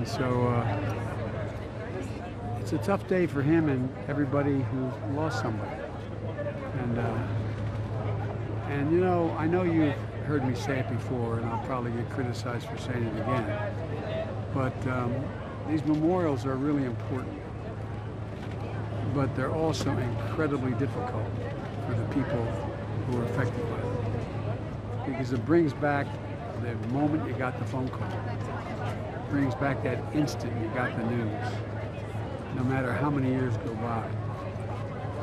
So it's a tough day for him and everybody who lost somebody. And you know, I know you've heard me say it before, and I'll probably get criticized for saying it again. But these memorials are really important. But they're also incredibly difficult for the people who are affected by them. Because it brings back the moment you got the phone call. It brings back that instant you got the news, no matter how many years go by.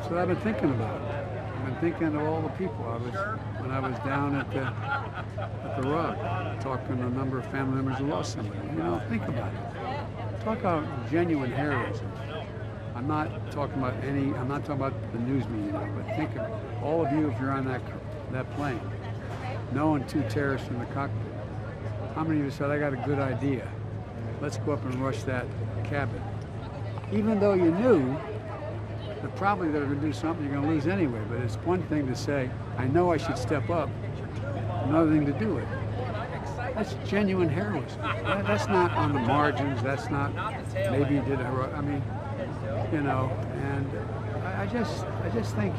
So I've been thinking about it. I've been thinking of all the people. When I was down at the Rock, talking to a number of family members who lost somebody. You know, think about it. Talk about genuine heroism. I'm not talking about the news media now, but think of all of you if you're on that plane, knowing two terrorists in the cockpit. How many of you said, I got a good idea. Let's go up and rush that cabin. Even though you knew that probably they're going to do something you're going to lose anyway, but it's one thing to say, I know I should step up, another thing to do it. That's genuine heroism. That's not on the margins, that's not, maybe you did heroic, I mean, you know, and I just think,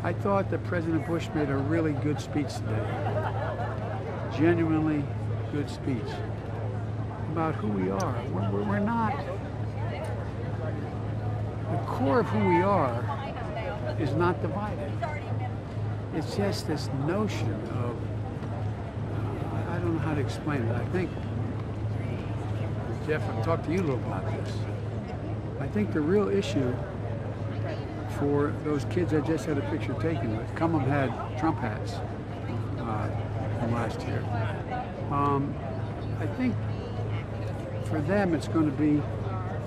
I thought that President Bush made a really good speech today. Genuinely good speech about who we are. We're not, the core of who we are is not divided. It's just this notion of, I don't know how to explain it. I think, Jeff, I've talked to you a little about this. I think the real issue for those kids I just had a picture taken with, some of them had Trump hats from last year. I think for them it's going to be,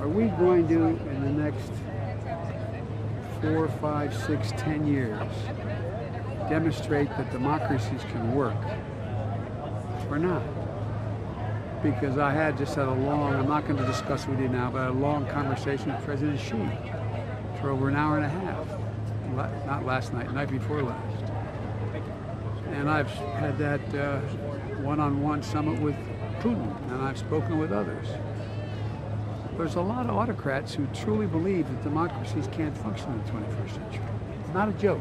are we going to, in the next 4, 5, 6, 10 years, demonstrate that democracies can work or not? Because I just had a long, I'm not going to discuss it with you now, but I had a long conversation with President Xi for over an hour and a half. Not last night, the night before last. And I've had that one-on-one summit with Putin, and I've spoken with others. There's a lot of autocrats who truly believe that democracies can't function in the 21st century. Not a joke.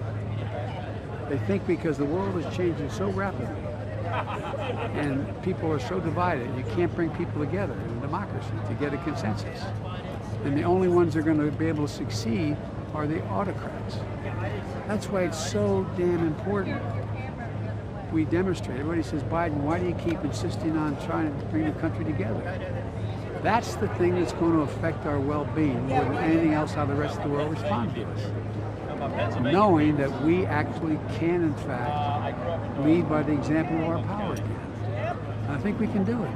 They think because the world is changing so rapidly and people are so divided, you can't bring people together in a democracy to get a consensus. And the only ones that are going to be able to succeed are the autocrats. That's why it's so damn important we demonstrate. Everybody says, Biden, why do you keep insisting on trying to bring the country together? That's the thing that's going to affect our well-being more than anything else, how the rest of the world responds to us. Knowing that we actually can, in fact, lead by the example of our power again. And I think we can do it.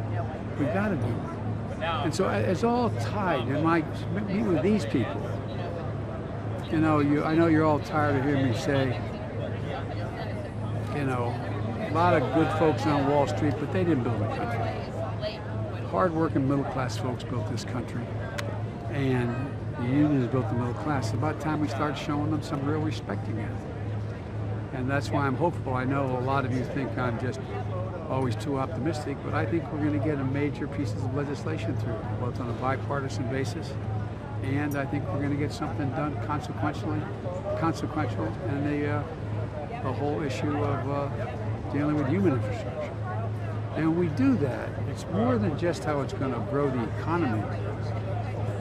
We've got to do it. And so it's all tied. And I meet with these people. You know, I know you're all tired of hearing me say, you know, a lot of good folks on Wall Street, but they didn't build the country. Hard-working middle-class folks built this country, and the unions built the middle class. It's about time we start showing them some real respect again. And that's why I'm hopeful. I know a lot of you think I'm just always too optimistic, but I think we're going to get a major pieces of legislation through, both on a bipartisan basis, and I think we're going to get something done consequential, and the whole issue of dealing with human infrastructure. And when we do that, it's more than just how it's going to grow the economy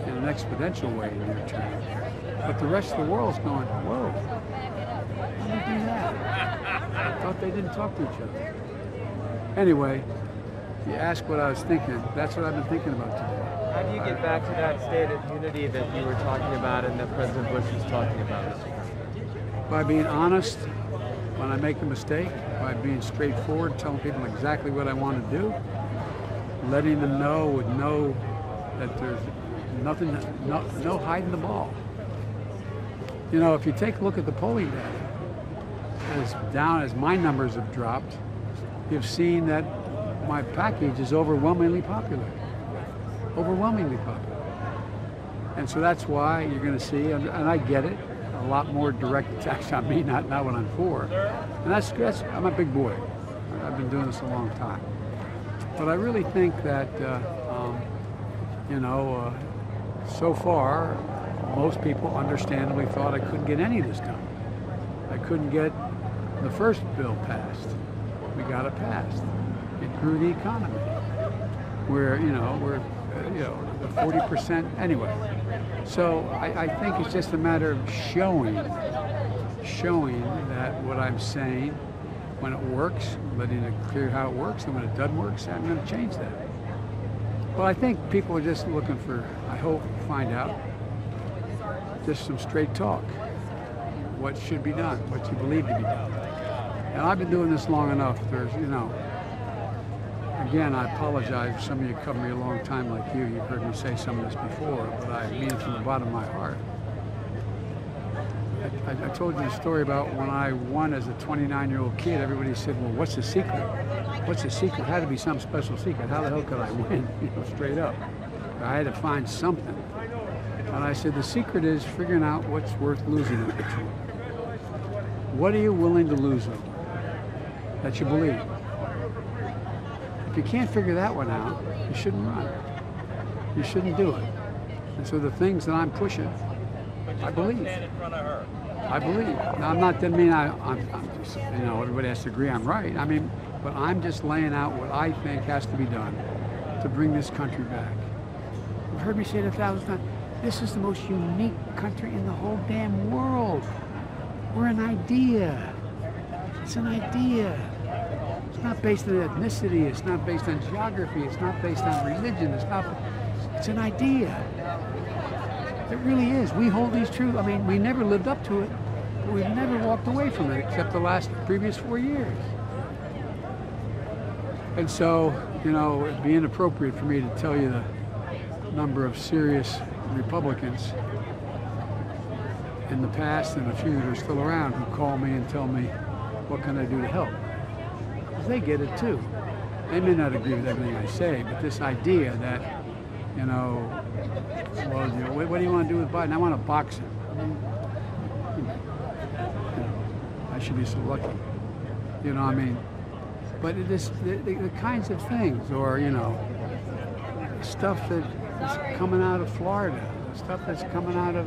in an exponential way in the near term. But the rest of the world's going, whoa, how do you do that? I thought they didn't talk to each other. Anyway, you ask what I was thinking, that's what I've been thinking about today. How do you get back to that state of unity that you were talking about and that President Bush was talking about? By being honest when I make a mistake, by being straightforward, telling people exactly what I want to do, letting them know that there's nothing, no hiding the ball. You know, if you take a look at the polling data, as my numbers have dropped, you've seen that my package is overwhelmingly popular. Overwhelmingly popular. And so that's why you're going to see, and I get it, a lot more direct attacks on me, not what I'm for. And that's I'm a big boy. I've been doing this a long time. But I really think that you know, so far, most people understandably thought I couldn't get any of this done. I couldn't get the first bill passed. We got it passed. It grew the economy. We're 40% anyway. So I think it's just a matter of showing that what I'm saying, when it works, letting it clear how it works, and when it doesn't work, I'm going to change that. Well, I think people are just looking for, I hope, find out just some straight talk. What should be done, what you believe to be done. And I've been doing this long enough. There's, again, I apologize. Some of you cover me a long time like you. You've heard me say some of this before, but I mean it from the bottom of my heart. I told you the story about when I won as a 29-year-old kid. Everybody said, well, what's the secret? What's the secret? It had to be some special secret. How the hell could I win? Straight up. I had to find something. And I said, the secret is figuring out what's worth losing at the truth. What are you willing to lose over that you believe? If you can't figure that one out, you shouldn't run. You shouldn't do it. And so the things that I'm pushing, I believe. I believe. Now, doesn't mean I'm just, everybody has to agree I'm right. I mean, but I'm just laying out what I think has to be done to bring this country back. You've heard me say it 1,000 times. This is the most unique country in the whole damn world. We're an idea. It's an idea. It's not based on ethnicity. It's not based on geography. It's not based on religion. It's an idea. It really is. We hold these truths. I mean, we never lived up to it, but we've never walked away from it except the previous 4 years. And so, it'd be inappropriate for me to tell you the number of serious Republicans in the past and a few that are still around who call me and tell me, what can I do to help? Because they get it too. They may not agree with everything I say, but this idea that, what do you want to do with Biden? I want to box him. I should be so lucky. But it is the kinds of things, or, stuff that is coming out of Florida, stuff that's coming out of,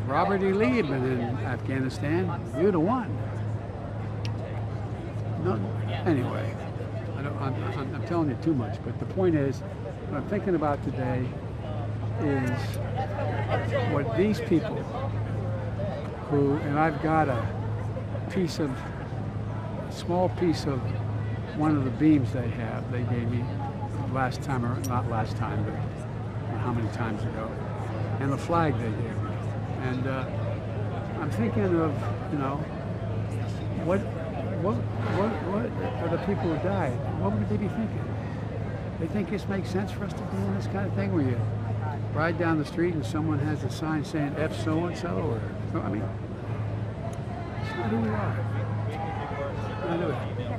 Robert E. Lee had been in Afghanistan. We would have won. No, anyway, I'm telling you too much, but the point is, what I'm thinking about today is what these people who, and I've got a small piece of one of the beams they gave me last time, or not last time, but how many times ago, and the flag they gave me. And I'm thinking of, what are the people who died? What would they be thinking? They think this makes sense for us to be in this kind of thing where you ride down the street and someone has a sign saying F so-and-so, or, I mean, it's not who we are.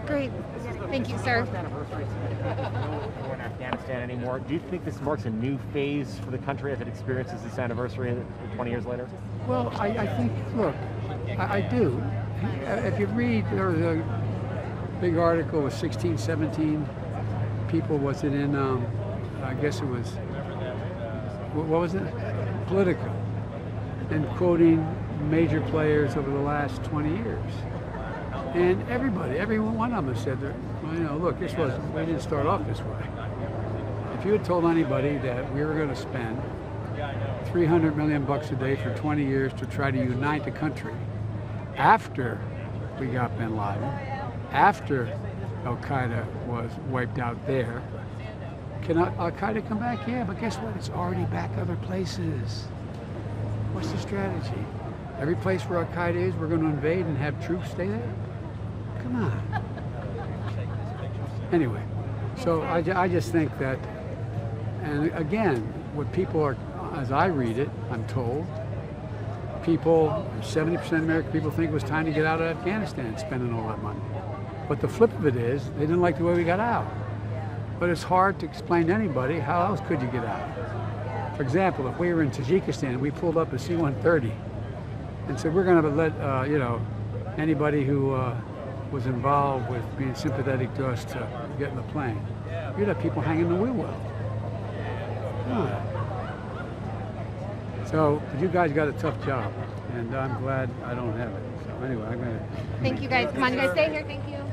Great. Thank you, sir. We're in Afghanistan anymore. Do you think this marks a new phase for the country as it experiences this anniversary 20 years later? Well, I think, look, I do. If you read, there was a big article with 16, 17 people, was it in, I guess it was, what was it? Politico, and quoting major players over the last 20 years. And every one of them said, well, look, we didn't start off this way. If you had told anybody that we were going to spend $300 million a day for 20 years to try to unite the country after we got bin Laden, after Al-Qaeda was wiped out there, can Al-Qaeda come back? Yeah, but guess what? It's already back other places. What's the strategy? Every place where Al-Qaeda is, we're going to invade and have troops stay there? Come on. Anyway, so I just think that, and again, what people are, as I read it, I'm told, 70% of American people think it was time to get out of Afghanistan, spending all that money. But the flip of it is, they didn't like the way we got out. But it's hard to explain to anybody, how else could you get out? For example, if we were in Tajikistan and we pulled up a C-130 and said, we're going to let, anybody who was involved with being sympathetic to us to get in the plane, you'd have people hanging the wheel well. So, but you guys got a tough job, and I'm glad I don't have it. So anyway, I'm gonna. Thank you guys. Come on, you guys stay here. Thank you.